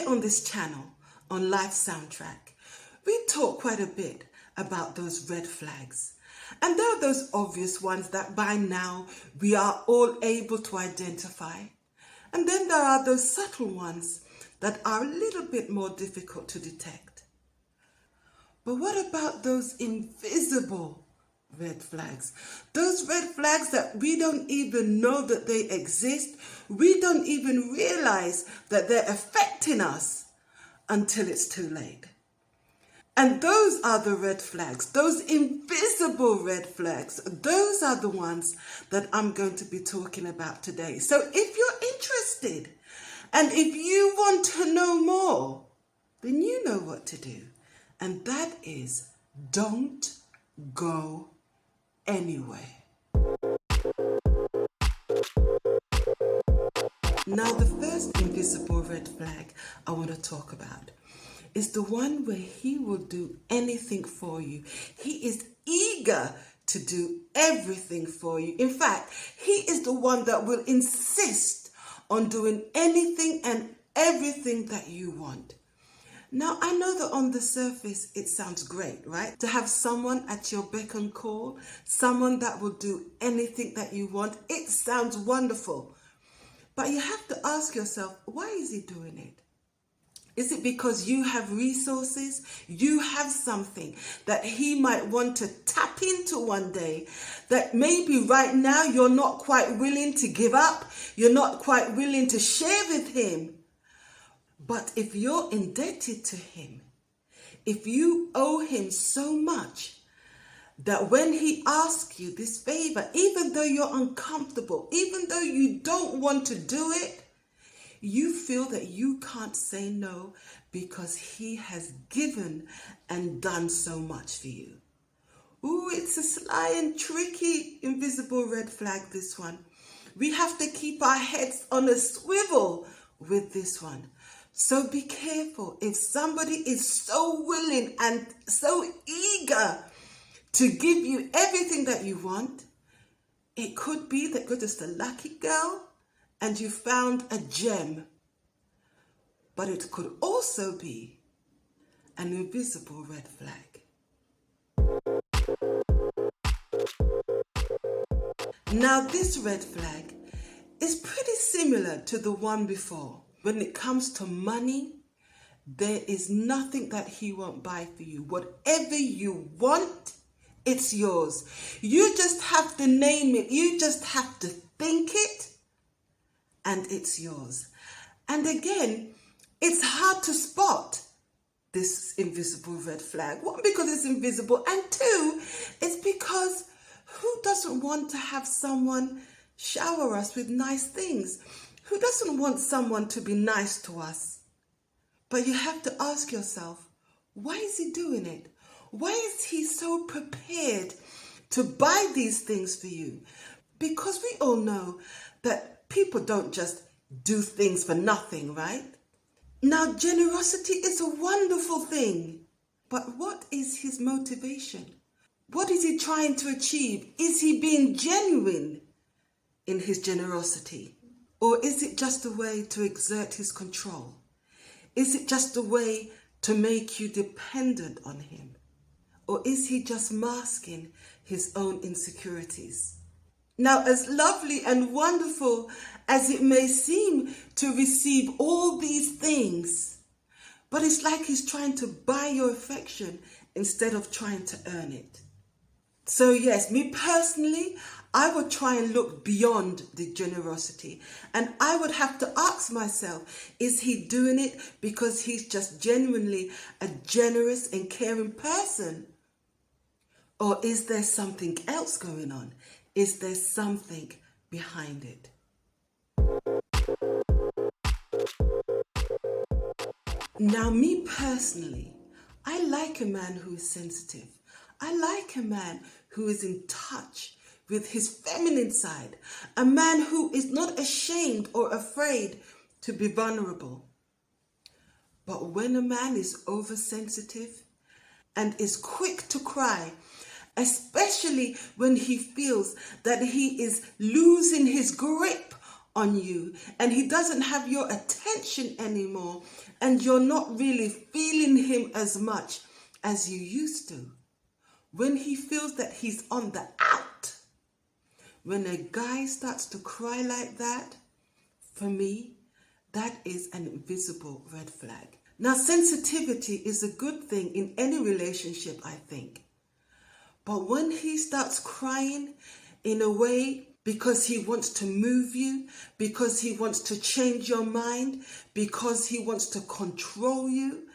on this channel, on Life Soundtrack, we talk quite a bit about those red flags. And there are those obvious ones that by now we are all able to identify. And then there are those subtle ones that are a little bit more difficult to detect. But what about those invisible red flags? Those red flags that we don't even know that they exist. We don't even realize that they're affecting us until it's too late. And those are the red flags, those invisible red flags. Those are the ones that I'm going to be talking about today. So if you're interested and if you want to know more, then you know what to do. And that is, don't go anywhere. Now, the first invisible red flag I want to talk about is the one where he will do anything for you. He is eager to do everything for you. In fact, he is the one that will insist on doing anything and everything that you want. Now, I know that on the surface, it sounds great, right? To have someone at your beck and call, someone that will do anything that you want. It sounds wonderful. But you have to ask yourself, why is he doing it? Is it because you have resources? You have something that he might want to tap into one day that maybe right now you're not quite willing to give up. You're not quite willing to share with him. But if you're indebted to him, if you owe him so much that when he asks you this favor, even though you're uncomfortable, even though you don't want to do it, you feel that you can't say no because he has given and done so much for you. Ooh, it's a sly and tricky invisible red flag, this one. We have to keep our heads on a swivel with this one. So be careful. If somebody is so willing and so eager to give you everything that you want, it could be that you're just a lucky girl and you found a gem. But it could also be an invisible red flag. Now, this red flag is pretty similar to the one before. When it comes to money, there is nothing that he won't buy for you. Whatever you want, it's yours. You just have to name it. You just have to think it, and it's yours. And again, it's hard to spot this invisible red flag. One, because it's invisible, and two, it's because who doesn't want to have someone shower us with nice things? Who doesn't want someone to be nice to us? But you have to ask yourself, why is he doing it? Why is he so prepared to buy these things for you? Because we all know that people don't just do things for nothing, right? Now, generosity is a wonderful thing. But what is his motivation? What is he trying to achieve? Is he being genuine in his generosity? Or is it just a way to exert his control? Is it just a way to make you dependent on him? Or is he just masking his own insecurities? Now, as lovely and wonderful as it may seem to receive all these things, but it's like he's trying to buy your affection instead of trying to earn it. So yes, me personally, I would try and look beyond the generosity. And I would have to ask myself, is he doing it because he's just genuinely a generous and caring person? Or is there something else going on? Is there something behind it? Now, me personally, I like a man who is sensitive. I like a man who is in touch with his feminine side. A man who is not ashamed or afraid to be vulnerable. But when a man is oversensitive and is quick to cry, especially when he feels that he is losing his grip on you and he doesn't have your attention anymore and you're not really feeling him as much as you used to, when he feels that he's on the out, when a guy starts to cry like that, for me, that is an invisible red flag. Now, sensitivity is a good thing in any relationship, I think. But when he starts crying in a way because he wants to move you, because he wants to change your mind, because he wants to control you,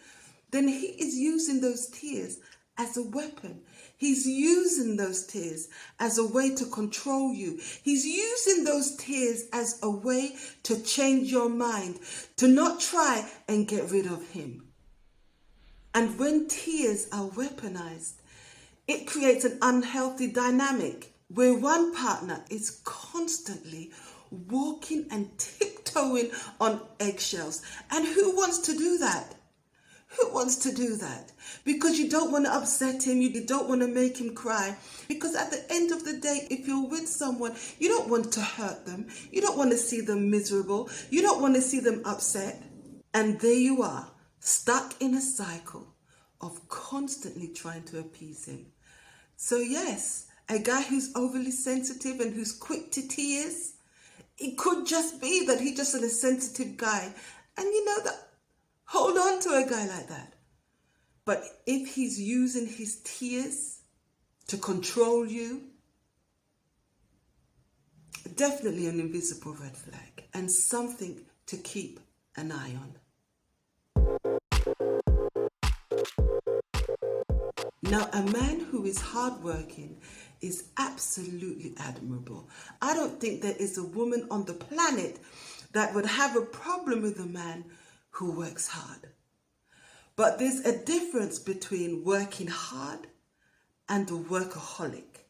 then he is using those tears as a weapon. He's using those tears as a way to control you. He's using those tears as a way to change your mind, to not try and get rid of him. And when tears are weaponized, it creates an unhealthy dynamic where one partner is constantly walking and tiptoeing on eggshells. And who wants to do that? Who wants to do that? Because you don't want to upset him, you don't want to make him cry. Because at the end of the day, if you're with someone, you don't want to hurt them. You don't want to see them miserable. You don't want to see them upset. And there you are, stuck in a cycle of constantly trying to appease him. So yes, a guy who's overly sensitive and who's quick to tears, it could just be that he's just a sensitive guy. And you know that, hold on to a guy like that. But if he's using his tears to control you, definitely an invisible red flag and something to keep an eye on. Now, a man who is hardworking is absolutely admirable. I don't think there is a woman on the planet that would have a problem with a man who works hard. But there's a difference between working hard and a workaholic.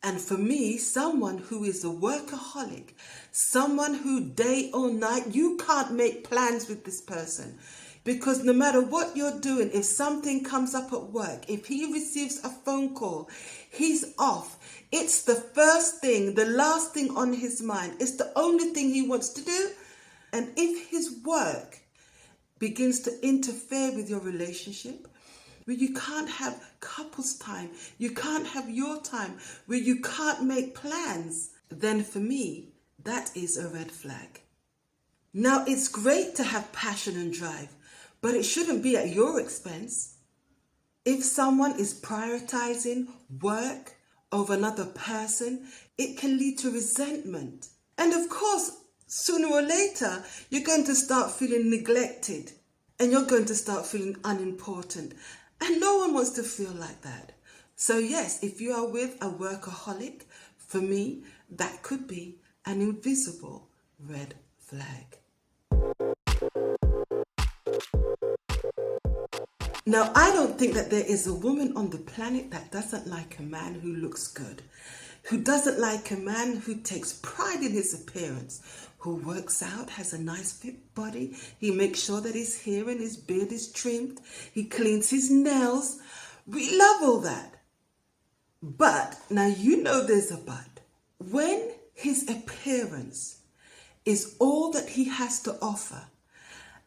And for me, someone who is a workaholic, someone who day or night, you can't make plans with this person. Because no matter what you're doing, if something comes up at work, if he receives a phone call, he's off. It's the first thing, the last thing on his mind. It's the only thing he wants to do. And if his work begins to interfere with your relationship, where you can't have couples time, you can't have your time, where you can't make plans, then for me, that is a red flag. Now, it's great to have passion and drive, but it shouldn't be at your expense. If someone is prioritizing work over another person, it can lead to resentment. And of course, sooner or later, you're going to start feeling neglected and you're going to start feeling unimportant. And no one wants to feel like that. So yes, if you are with a workaholic, for me, that could be an invisible red flag. Now, I don't think that there is a woman on the planet that doesn't like a man who looks good, who doesn't like a man who takes pride in his appearance, who works out, has a nice fit body, he makes sure that his hair and his beard is trimmed, he cleans his nails. We love all that. But, now you know there's a but. When his appearance is all that he has to offer,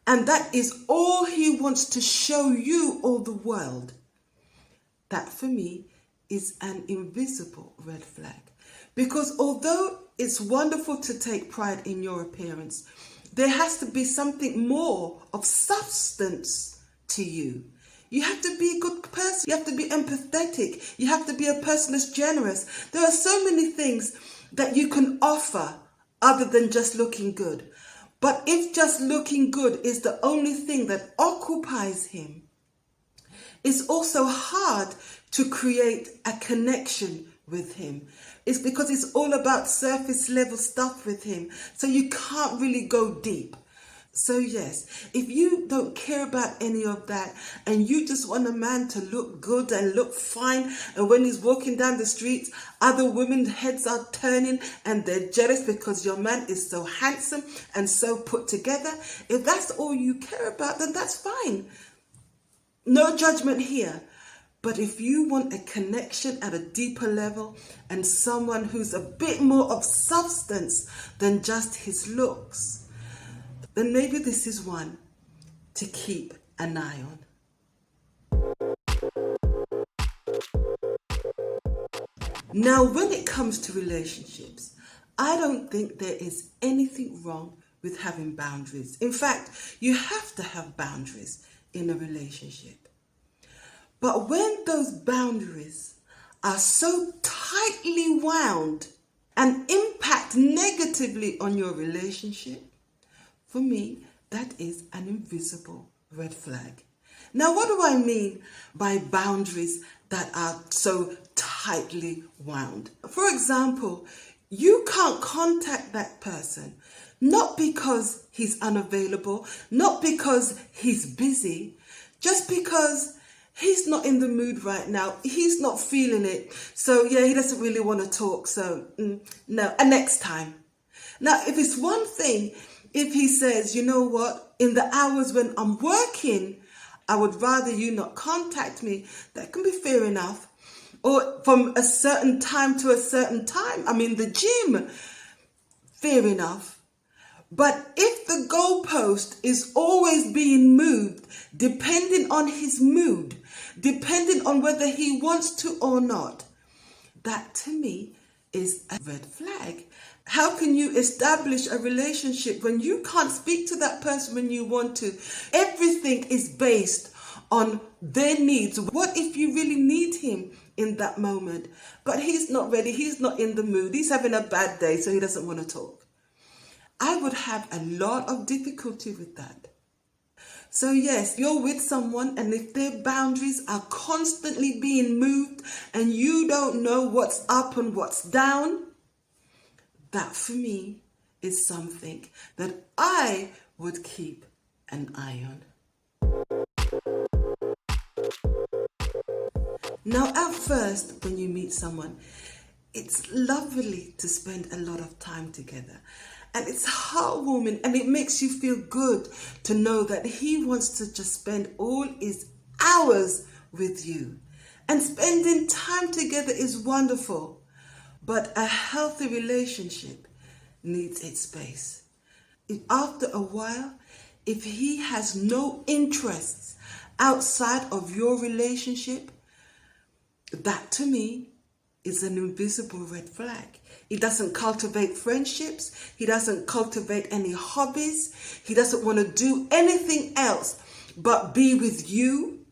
and that is all he wants to show you or the world, that for me is an invisible red flag. Because although it's wonderful to take pride in your appearance, there has to be something more of substance to you. You have to be a good person. You have to be empathetic. You have to be a person that's generous. There are so many things that you can offer other than just looking good. But if just looking good is the only thing that occupies him, it's also hard to create a connection with him. It's because it's all about surface level stuff with him. So you can't really go deep. So yes, if you don't care about any of that and you just want a man to look good and look fine, and when he's walking down the streets, other women's heads are turning and they're jealous because your man is so handsome and so put together, if that's all you care about, then that's fine. No judgment here. But if you want a connection at a deeper level and someone who's a bit more of substance than just his looks, then maybe this is one to keep an eye on. Now, when it comes to relationships, I don't think there is anything wrong with having boundaries. In fact, you have to have boundaries in a relationship. But when those boundaries are so tightly wound and impact negatively on your relationship, for me, that is an invisible red flag. Now, what do I mean by boundaries that are so tightly wound? For example, you can't contact that person, not because he's unavailable, not because he's busy, just because he's not in the mood right now. He's not feeling it. So yeah, he doesn't really want to talk. So no, and next time. Now, if it's one thing, if he says, you know what, in the hours when I'm working, I would rather you not contact me, that can be fair enough. Or from a certain time to a certain time, I'm in the gym, fair enough. But if the goalpost is always being moved, depending on his mood, depending on whether he wants to or not, that to me is a red flag. How can you establish a relationship when you can't speak to that person when you want to? Everything is based on their needs. What if you really need him in that moment, but he's not ready, he's not in the mood, he's having a bad day, so he doesn't want to talk? I would have a lot of difficulty with that. So yes, you're with someone, and if their boundaries are constantly being moved and you don't know what's up and what's down, that for me is something that I would keep an eye on. Now, at first, when you meet someone, it's lovely to spend a lot of time together. And it's heartwarming, and it makes you feel good to know that he wants to just spend all his hours with you. And spending time together is wonderful. But a healthy relationship needs its space. After a while, if he has no interests outside of your relationship, that to me is an invisible red flag. He doesn't cultivate friendships. He doesn't cultivate any hobbies. He doesn't want to do anything else but be with you.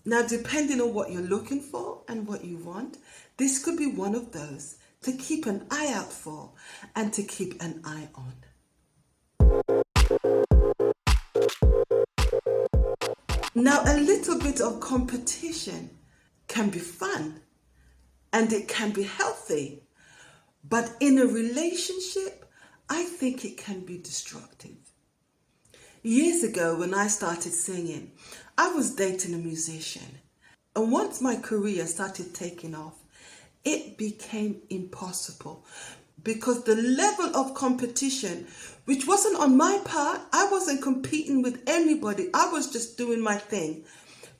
Now, depending on what you're looking for and what you want, this could be one of those to keep an eye out for and to keep an eye on. Now, a little bit of competition can be fun and it can be healthy, but in a relationship, I think it can be destructive. Years ago, when I started singing, I was dating a musician, and once my career started taking off, it became impossible because the level of competition, which wasn't on my part, I wasn't competing with anybody, I was just doing my thing.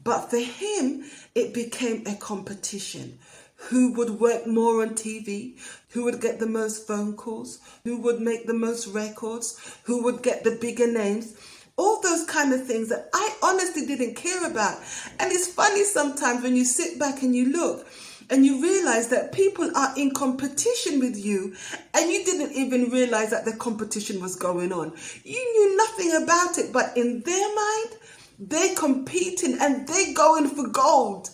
But for him, it became a competition. Who would work more on TV? Who would get the most phone calls? Who would make the most records? Who would get the bigger names? All those kind of things that I honestly didn't care about. And it's funny sometimes when you sit back and you look and you realize that people are in competition with you and you didn't even realize that the competition was going on. You knew nothing about it, but in their mind, they're competing and they're going for gold.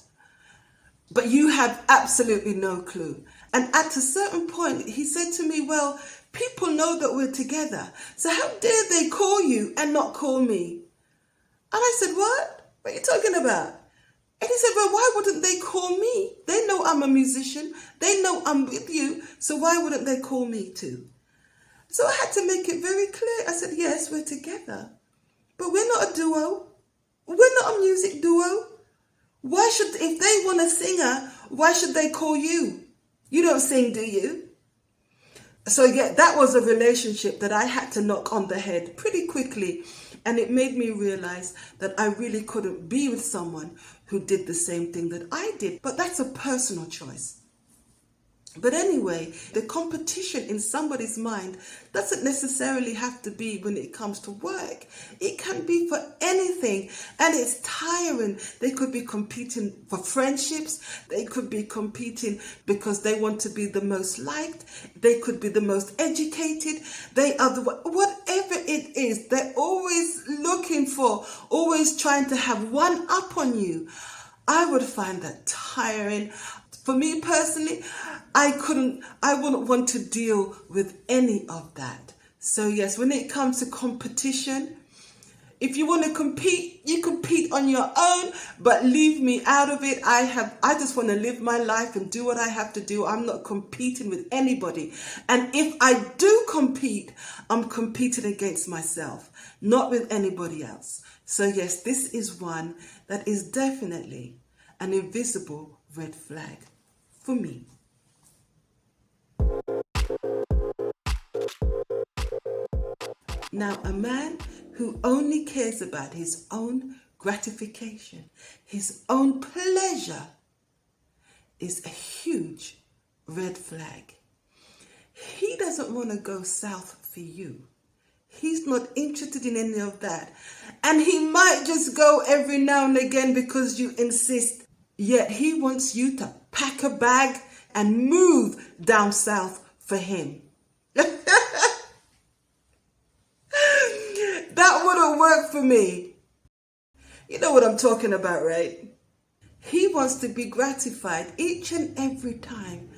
But you have absolutely no clue. And at a certain point, he said to me, well, people know that we're together, so how dare they call you and not call me? And I said, what? What are you talking about? And he said, well, why wouldn't they call me? They know I'm a musician. They know I'm with you. So why wouldn't they call me too? So I had to make it very clear. I said, yes, we're together, but we're not a duo. We're not a music duo. Why should, if they want a singer, why should they call you? You don't sing, do you? So yeah, that was a relationship that I had to knock on the head pretty quickly And it made me realize that I really couldn't be with someone who did the same thing that I did. But that's a personal choice. But anyway, the competition in somebody's mind doesn't necessarily have to be when it comes to work. It can be for anything, and it's tiring. They could be competing for friendships. They could be competing because they want to be the most liked. They could be the most educated. They are whatever it is, they're always looking for, always trying to have one up on you. I would find that tiring. For me personally, I wouldn't want to deal with any of that. So yes, when it comes to competition, if you want to compete, you compete on your own, but leave me out of it. I just want to live my life and do what I have to do. I'm not competing with anybody. And if I do compete, I'm competing against myself, not with anybody else. So yes, this is one that is definitely an invisible red flag for me. Now, a man who only cares about his own gratification, his own pleasure, is a huge red flag. He doesn't want to go south for you. He's not interested in any of that. And he might just go every now and again because you insist. Yet he wants you to pack a bag and move down south for him. That wouldn't work for me. You know what I'm talking about, right? He wants to be gratified each and every time,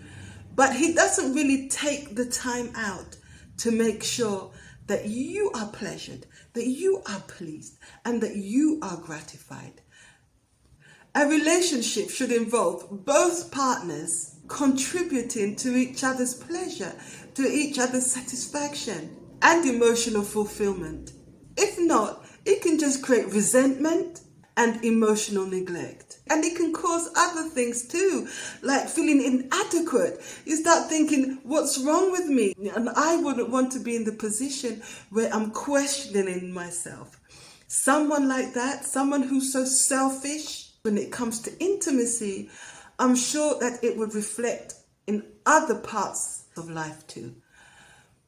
but he doesn't really take the time out to make sure that you are pleasured, that you are pleased, and that you are gratified. A relationship should involve both partners contributing to each other's pleasure, to each other's satisfaction and emotional fulfillment. If not, it can just create resentment and emotional neglect. And it can cause other things too, like feeling inadequate. You start thinking, what's wrong with me? And I wouldn't want to be in the position where I'm questioning myself. Someone like that, someone who's so selfish when it comes to intimacy, I'm sure that it would reflect in other parts of life too.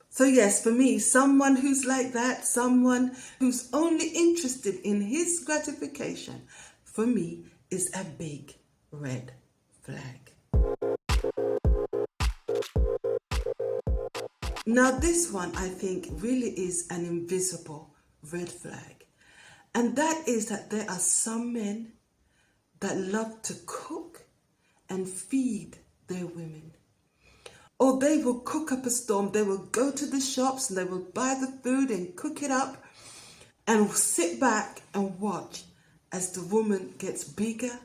So yes, for me, someone who's like that, someone who's only interested in his gratification, for me, is a big red flag. Now this one, I think, really is an invisible red flag. And that is that there are some men that love to cook and feed their women. Or they will cook up a storm. They will go to the shops and they will buy the food and cook it up and sit back and watch as the woman gets bigger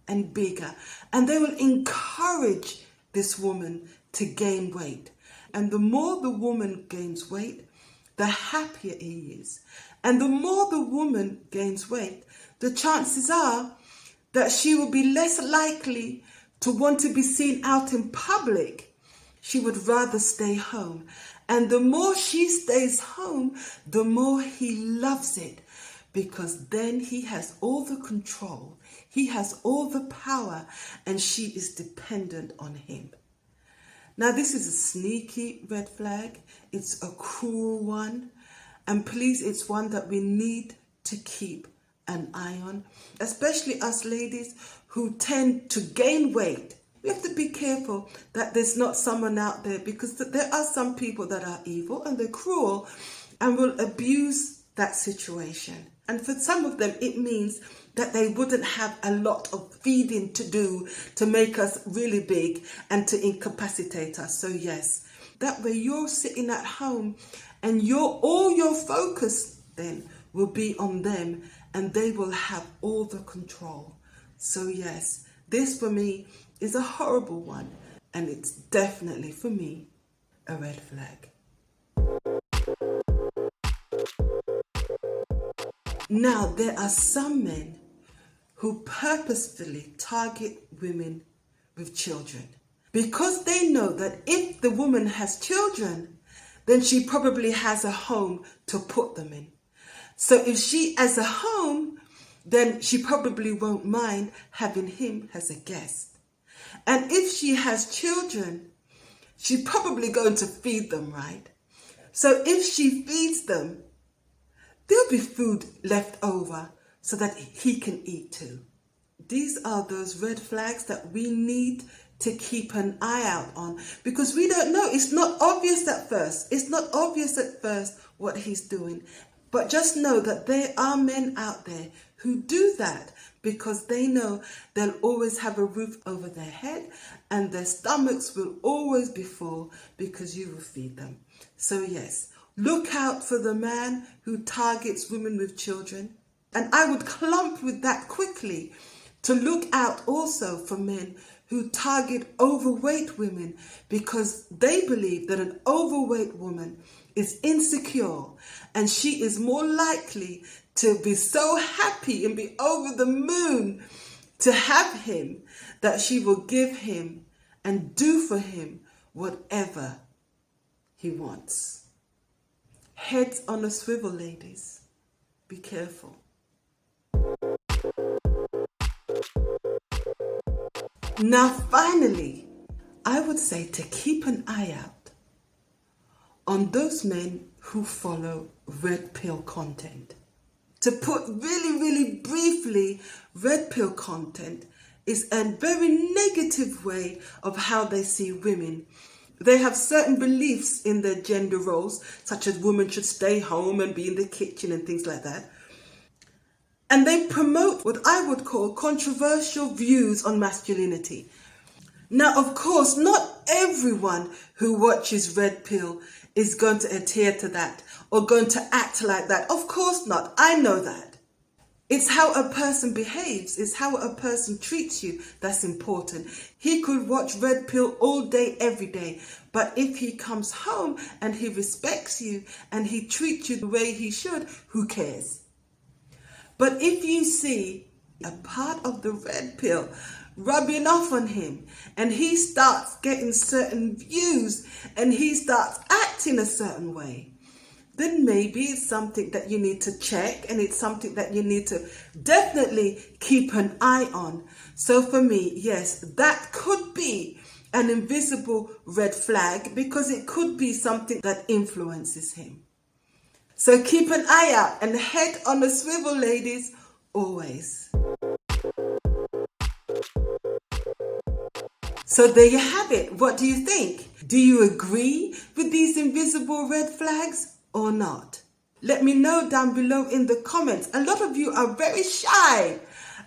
and bigger. And they will encourage this woman to gain weight. And the more the woman gains weight, the happier he is. And the more the woman gains weight, the chances are that she will be less likely to want to be seen out in public. She would rather stay home. And the more she stays home, the more he loves it, because then he has all the control, he has all the power, and she is dependent on him. Now, this is a sneaky red flag. It's a cruel one. And please, it's one that we need to keep an eye on, especially us ladies who tend to gain weight. We have to be careful that there's not someone out there, because there are some people that are evil and they're cruel and will abuse that situation. And for some of them, it means that they wouldn't have a lot of feeding to do to make us really big and to incapacitate us. So yes, that way you're sitting at home and all your focus then will be on them and they will have all the control. So yes, this for me is a horrible one, and it's definitely for me a red flag. Now, there are some men who purposefully target women with children because they know that if the woman has children, then she probably has a home to put them in. So if she has a home, then she probably won't mind having him as a guest. And if she has children, she's probably going to feed them, right? So if she feeds them, there'll be food left over so that he can eat too. These are those red flags that we need to keep an eye out on, because we don't know. It's not obvious at first. It's not obvious at first what he's doing. But just know that there are men out there who do that because they know they'll always have a roof over their head and their stomachs will always be full because you will feed them. So yes, look out for the man who targets women with children. And I would clump with that quickly to look out also for men who target overweight women because they believe that an overweight woman is insecure and she is more likely to be so happy and be over the moon to have him that she will give him and do for him whatever he wants. Heads on a swivel, ladies. Be careful. Now finally, I would say to keep an eye out on those men who follow red pill content. To put really briefly, red pill content is a very negative way of how they see women. They have certain beliefs in their gender roles, such as women should stay home and be in the kitchen and things like that. And they promote what I would call controversial views on masculinity. Now, of course, not everyone who watches Red Pill is going to adhere to that or going to act like that. Of course not. I know that. It's how a person behaves. It's how a person treats you that's important. He could watch Red Pill all day, every day. But if he comes home and he respects you and he treats you the way he should, who cares? But if you see a part of the red pill rubbing off on him and he starts getting certain views and he starts acting a certain way, then maybe it's something that you need to check and it's something that you need to definitely keep an eye on. So for me, yes, that could be an invisible red flag because it could be something that influences him. So keep an eye out and head on a swivel, ladies, always. So there you have it. What do you think? Do you agree with these invisible red flags or not? Let me know down below in the comments. A lot of you are very shy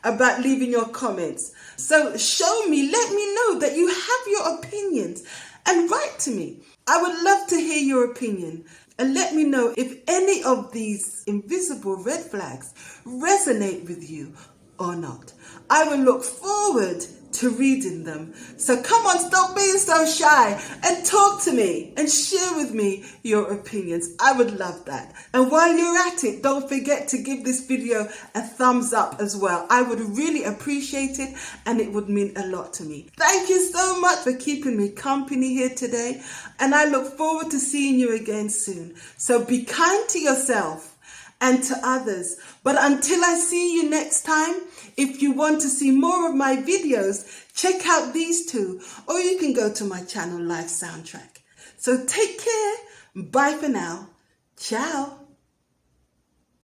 about leaving your comments. So show me, let me know that you have your opinions and write to me. I would love to hear your opinion. And let me know if any of these invisible red flags resonate with you or not. I will look forward to reading them. So come on, stop being so shy and talk to me and share with me your opinions. I would love that. And while you're at it, don't forget to give this video a thumbs up as well. I would really appreciate it and it would mean a lot to me. Thank you so much for keeping me company here today. And I look forward to seeing you again soon. So be kind to yourself and to others. But until I see you next time, if you want to see more of my videos, check out these two, or you can go to my channel Life Soundtrack. So take care. Bye for now. Ciao.